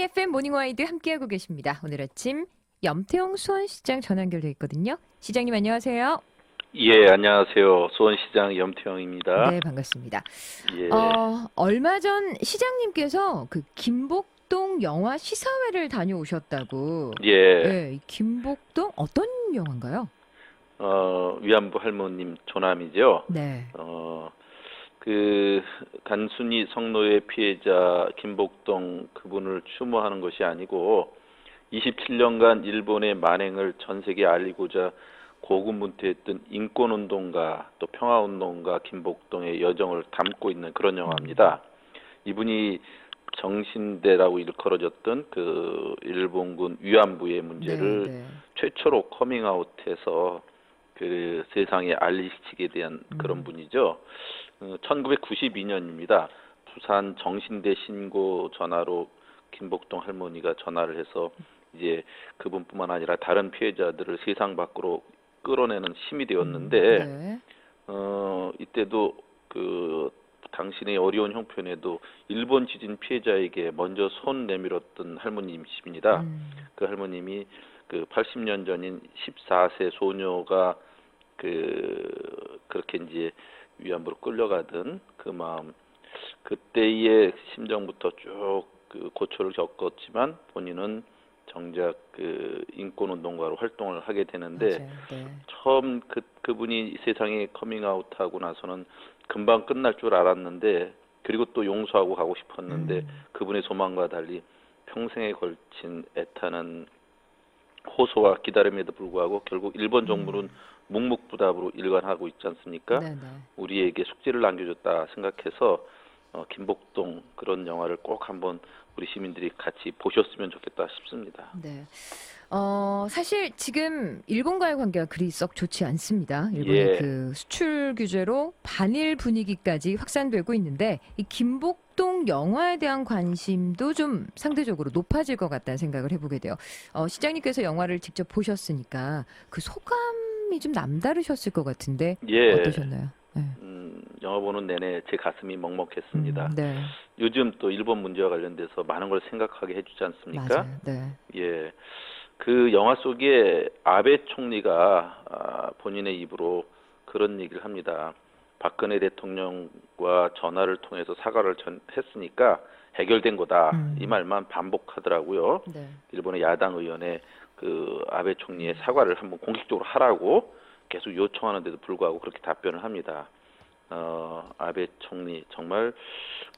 FM 모닝와이드 함께하고 계십니다. 오늘 아침 염태용 수원시장 전화 연결돼 있거든요. 시장님 안녕하세요. 예, 안녕하세요. 수원시장 염태영입니다. 네, 반갑습니다. 예, 얼마 전 시장님께서 그 김복동 영화 시사회를 다녀오셨다고. 예, 네, 이 김복동 어떤 영화인가요? 위안부 할머님 조남이죠. 네. 그, 단순히 성노예 피해자 김복동 그분을 추모하는 것이 아니고, 27년간 일본의 만행을 전 세계에 알리고자 고군분투했던 인권운동가 또 평화운동가 김복동의 여정을 담고 있는 그런 영화입니다. 이분이 정신대라고 일컬어졌던 그 일본군 위안부의 네, 문제를 네. 최초로 커밍아웃해서 그 세상에 알리시게 된 그런 분이죠. 1992년입니다. 부산 정신대 신고 전화로 김복동 할머니가 전화를 해서 이제 그분뿐만 아니라 다른 피해자들을 세상 밖으로 끌어내는 힘이 되었는데, 네. 이때도 그 당신의 어려운 형편에도 일본 지진 피해자에게 먼저 손 내밀었던 할머님이십니다. 그 할머님이 그 80년 전인 14세 소녀가 그렇게 이제 위안부로 끌려가던 그 마음, 그때의 심정부터 쭉 그 고초를 겪었지만 본인은 정작 그 인권운동가로 활동을 하게 되는데, 맞아요. 네. 처음 그분이 세상에 커밍아웃하고 나서는 금방 끝날 줄 알았는데, 그리고 또 용서하고 가고 싶었는데 그분의 소망과 달리 평생에 걸친 애타는 호소와 기다림에도 불구하고 결국 일본 정부는 묵묵부답으로 일관하고 있지 않습니까? 네, 네. 우리에게 숙제를 남겨줬다 생각해서 김복동 그런 영화를 꼭 한번 우리 시민들이 같이 보셨으면 좋겠다 싶습니다. 네. 사실 지금 일본과의 관계가 그리 썩 좋지 않습니다. 일본의 예, 그 수출 규제로 반일 분위기까지 확산되고 있는데 이 김복동 영화에 대한 관심도 좀 상대적으로 높아질 것 같다는 생각을 해보게 돼요. 시장님께서 영화를 직접 보셨으니까 그 소감이 좀 남다르셨을 것 같은데 예. 어떠셨나요? 네. 영화 보는 내내 제 가슴이 먹먹했습니다. 네, 요즘 또 일본 문제와 관련돼서 많은 걸 생각하게 해주지 않습니까? 맞아요. 네. 예. 그 영화 속에 아베 총리가 본인의 입으로 그런 얘기를 합니다. 박근혜 대통령과 전화를 통해서 사과를 했으니까 해결된 거다. 이 말만 반복하더라고요. 네. 일본의 야당 의원의 그 아베 총리의 사과를 한번 공식적으로 하라고 계속 요청하는데도 불구하고 그렇게 답변을 합니다. 아베 총리 정말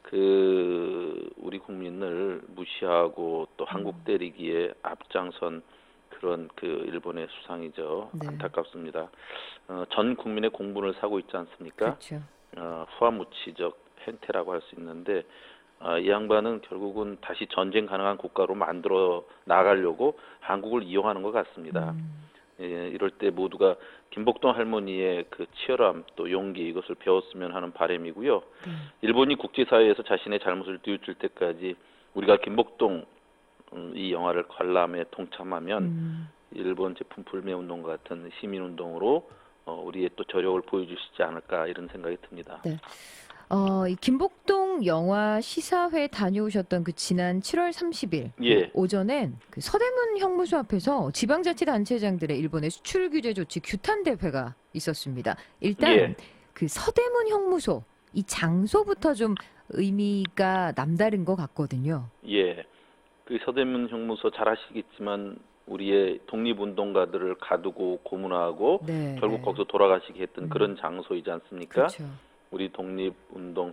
그 우리 국민을 무시하고 또 한국 때리기에 앞장선 그런 그 일본의 수상이죠. 네. 안타깝습니다. 전 국민의 공분을 사고 있지 않습니까? 그렇죠. 후한무치적 행태라고 할 수 있는데, 이 양반은 결국은 다시 전쟁 가능한 국가로 만들어 나가려고 한국을 이용하는 것 같습니다. 예, 이럴 때 모두가 김복동 할머니의 그 치열함 또 용기 이것을 배웠으면 하는 바람이고요. 일본이 국제사회에서 자신의 잘못을 뉘우칠 때까지 우리가 김복동 이 영화를 관람에 동참하면 일본 제품 불매 운동 같은 시민 운동으로 우리의 또 저력을 보여주시지 않을까 이런 생각이 듭니다. 네. 이 김복동 영화 시사회 다녀오셨던 그 지난 7월 30일 예, 오전엔 그 서대문 형무소 앞에서 지방자치단체장들의 일본의 수출 규제 조치 규탄 대회가 있었습니다. 일단 예, 그 서대문 형무소 이 장소부터 좀 의미가 남다른 것 같거든요. 예. 그 서대문 형무소 잘 아시겠지만 우리의 독립운동가들을 가두고 고문하고 네, 결국 네. 거기서 돌아가시게 했던 그런 장소이지 않습니까? 그렇죠. 우리 독립운동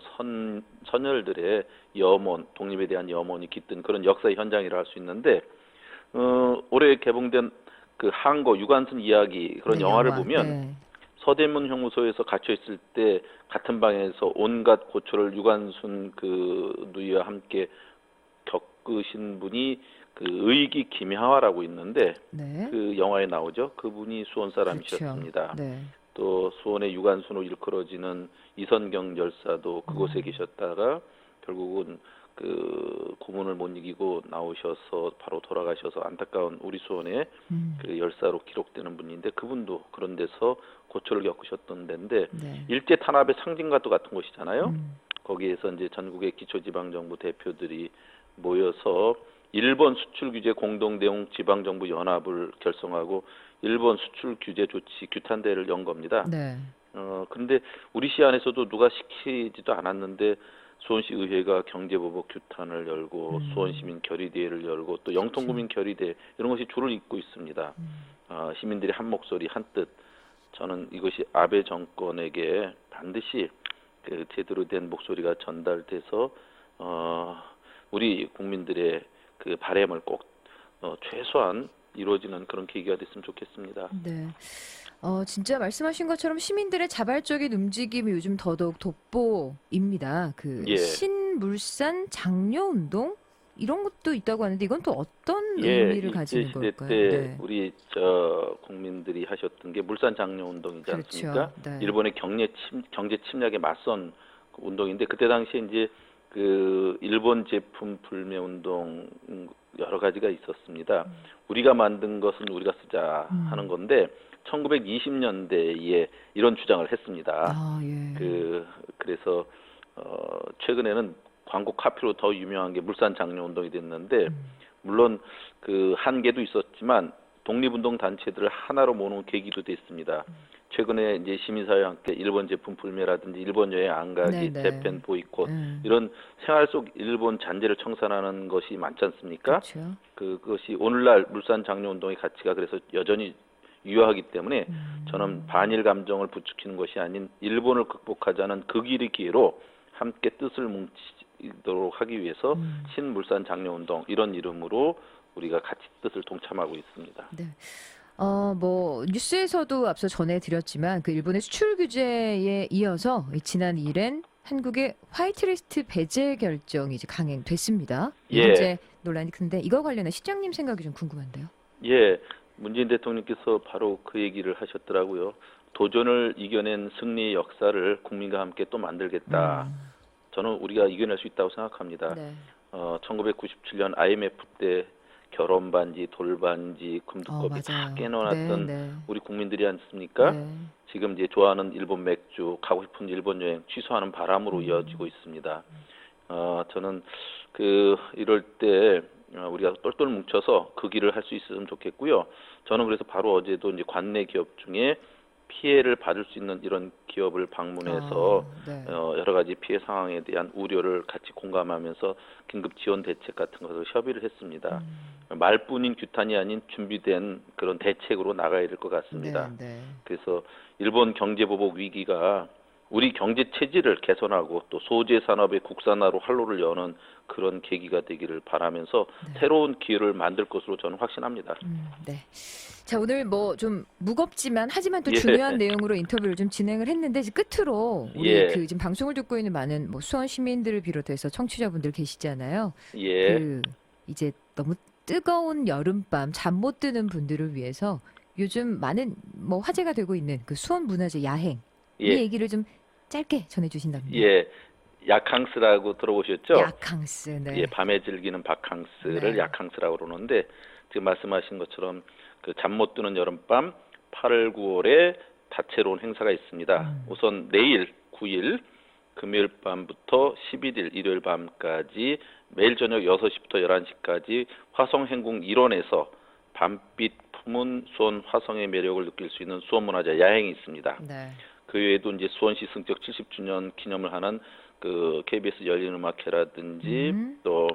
선열들의 염원, 독립에 대한 염원이 깃든 그런 역사의 현장이라 할 수 있는데, 올해 개봉된 그 한거 유관순 이야기 그런 네, 영화를 영화. 보면 네. 서대문 형무소에서 갇혀 있을 때 같은 방에서 온갖 고초를 유관순 그 누이와 함께 겪으신 분이 그 의기 김하화라고 있는데 네. 그 영화에 나오죠. 그분이 수원 그렇죠. 사람이셨습니다. 네. 또 수원의 유관순으로 일컬어지는 이선경 열사도 그곳에 계셨다가 결국은 그 고문을 못 이기고 나오셔서 바로 돌아가셔서 안타까운 우리 수원의 그 열사로 기록되는 분인데, 그분도 그런 데서 고초를 겪으셨던 데인데 네. 일제 탄압의 상징과 또 같은 곳이잖아요. 거기에서 이제 전국의 기초지방정부 대표들이 모여서 일본 수출 규제 공동 내용 지방 정부 연합을 결성하고 일본 수출 규제 조치 규탄대를 연 겁니다. 네. 근데 우리 시 안에서도 누가 시키지도 않았는데 수원시 의회가 경제보복 규탄을 열고 수원시민 결의대회를 열고 또 영통구민 결의대 이런 것이 줄을 잇고 있습니다. 시민들이 한 목소리 한 뜻. 저는 이것이 아베 정권에게 반드시 그 제대로 된 목소리가 전달돼서 우리 국민들의 그 바람을 꼭 최소한 이루어지는 그런 계기가 됐으면 좋겠습니다. 네. 진짜 말씀하신 것처럼 시민들의 자발적인 움직임이 요즘 더더욱 돋보입니다. 그 예. 신물산 장려 운동 이런 것도 있다고 하는데 이건 또 어떤 예, 의미를 가지는 일제시대 걸까요? 때 네. 우리 국민들이 하셨던 게 물산 장려 운동이지 않습니까? 그렇죠. 네. 일본의 경제 침략에 맞선 그 운동인데 그때 당시에 이제 그 일본 제품 불매 운동 여러 가지가 있었습니다. 우리가 만든 것은 우리가 쓰자 하는 건데 1920년대에 이런 주장을 했습니다. 아, 예. 그래서 최근에는 광고 카피로 더 유명한 게 물산 장려 운동이 됐는데 물론 그 한계도 있었지만 독립운동 단체들을 하나로 모으는 계기도 됐습니다. 최근에 이제 시민사회와 함께 일본 제품 불매라든지 일본 여행 안 가기, 네, 네. 재팬 보이콧 이런 생활 속 일본 잔재를 청산하는 것이 많지 않습니까? 그렇죠. 그것이 오늘날 물산 장려 운동의 가치가 그래서 여전히 유효하기 때문에 저는 반일 감정을 부추기는 것이 아닌 일본을 극복하자는 그 길의 기회로 함께 뜻을 뭉치도록 하기 위해서 신물산 장려 운동 이런 이름으로 우리가 같이 뜻을 동참하고 있습니다. 네. 뭐 뉴스에서도 앞서 전해드렸지만 그 일본의 수출 규제에 이어서 지난 2일엔 한국의 화이트리스트 배제 결정이 이제 강행됐습니다. 예. 현재 논란이 큰데 이거 관련해 시장님 생각이 좀 궁금한데요. 예, 문재인 대통령께서 바로 그 얘기를 하셨더라고요. 도전을 이겨낸 승리의 역사를 국민과 함께 또 만들겠다. 저는 우리가 이겨낼 수 있다고 생각합니다. 네. 1997년 IMF 때 결혼 반지, 돌반지, 금두껍이 다 맞아요. 깨놓았던 네, 네. 우리 국민들이 않습니까? 네. 지금 이제 좋아하는 일본 맥주, 가고 싶은 일본 여행 취소하는 바람으로 이어지고 있습니다. 저는 이럴 때 우리가 똘똘 뭉쳐서 그 길을 할 수 있으면 좋겠고요. 저는 그래서 바로 어제도 이제 관내 기업 중에 피해를 받을 수 있는 이런 기업을 방문해서 네. 여러 가지 피해 상황에 대한 우려를 같이 공감하면서 긴급 지원 대책 같은 것을 협의를 했습니다. 말뿐인 규탄이 아닌 준비된 그런 대책으로 나가야 될 것 같습니다. 네, 네. 그래서 일본 경제 보복 위기가 우리 경제 체질을 개선하고 또 소재 산업의 국산화로 활로를 여는 그런 계기가 되기를 바라면서 새로운 기회를 만들 것으로 저는 확신합니다. 네. 자, 오늘 뭐 좀 무겁지만 하지만 또 예. 중요한 내용으로 인터뷰를 좀 진행을 했는데 이제 끝으로 우리 예. 그 지금 방송을 듣고 있는 많은 뭐 수원 시민들을 비롯해서 청취자분들 계시잖아요. 예. 이제 너무 뜨거운 여름밤 잠 못 드는 분들을 위해서 요즘 많은 뭐 화제가 되고 있는 그 수원 문화재 야행 이 예. 얘기를 좀 짧게 전해주신답니다. 예. 야캉스라고 들어보셨죠? 야캉스. 네. 예, 밤에 즐기는 바캉스를 네. 야캉스라고 그러는데 지금 말씀하신 것처럼 그 잠 못 드는 여름밤 8월, 9월에 다채로운 행사가 있습니다. 우선 내일 9일 금요일 밤부터 11일 일요일 밤까지 매일 저녁 6시부터 11시까지 화성행궁 일원에서 밤빛 품은 수원 화성의 매력을 느낄 수 있는 수원문화재 야행이 있습니다. 네. 그 외에도 이제 수원시 승적 70주년 기념을 하는 그 KBS 열린 음악회라든지 또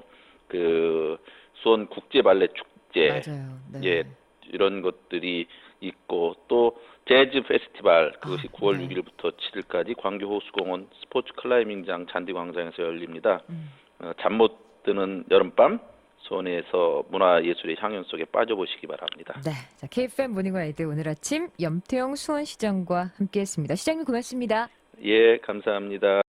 그 수원 국제 발레 축제 맞아요. 네. 예 이런 것들이 있고 또 재즈 페스티벌 그것이 9월 네. 6일부터 7일까지 광교 호수공원 스포츠 클라이밍장 잔디광장에서 열립니다. 잠 못 드는 여름밤 수원에서 문화예술의 향연 속에 빠져보시기 바랍니다. 네. 자, KFM 모닝 와이드 오늘 아침 염태영 수원시장과 함께했습니다. 시장님 고맙습니다. 예, 감사합니다.